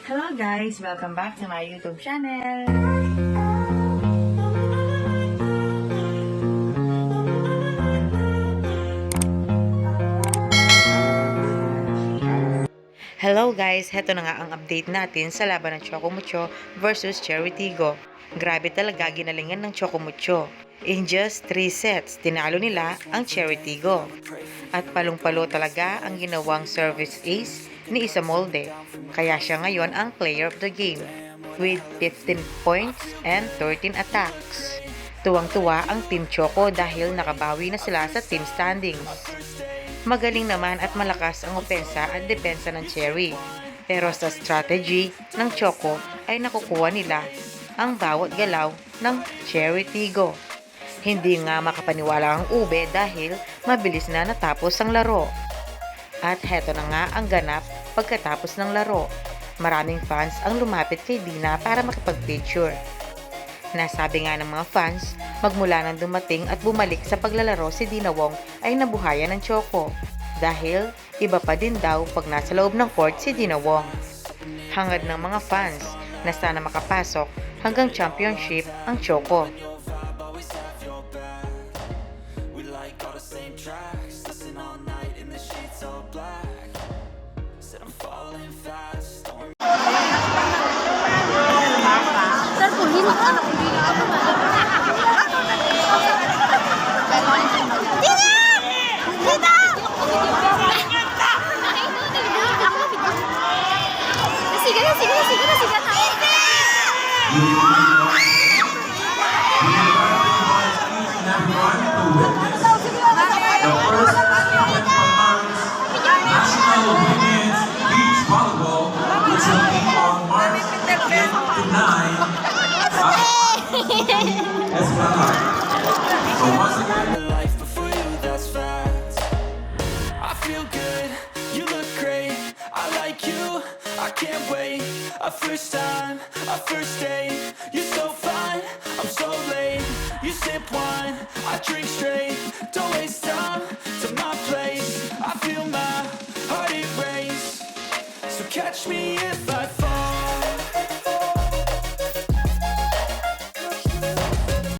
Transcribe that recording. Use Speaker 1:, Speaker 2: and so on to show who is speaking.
Speaker 1: Hello guys! Welcome back to my YouTube channel! Hello guys! Heto na nga ang update natin sa laban ng Chocomucho versus Cherry Tigo. Grabe talaga ginalingan ng Chocomucho. In just 3 sets, tinalo nila ang Cherry Tigo. At palong-palo talaga ang ginawang service ace ni Isamolde. Kaya siya ngayon ang player of the game with 15 points and 13 attacks. Tuwang-tuwa ang Team Choco dahil nakabawi na sila sa team standings. Magaling naman at malakas ang opensa at depensa ng Cherry. Pero sa strategy ng Choco ay nakukuha nila ang bawat galaw ng Cherry Tigo. Hindi nga makapaniwala ang ube dahil mabilis na natapos ang laro. At heto na nga ang ganap pagkatapos ng laro. Maraming fans ang lumapit kay Dina para makipag-picture. Nasabi nga ng mga fans, magmula nang dumating at bumalik sa paglalaro si Dina Wong ay nabuhayan ng Choco. Dahil iba pa din daw pag nasa loob ng court si Dina Wong. Hangad ng mga fans na sana makapasok hanggang championship ang Choco.
Speaker 2: So once again, life before you, that's facts. I feel good, you look great. I like you, I can't wait. A first time, a first date. You're so fine, I'm so late. You sip wine, I drink straight. Don't waste time to my place. I feel my heart erase. So catch me if I fall.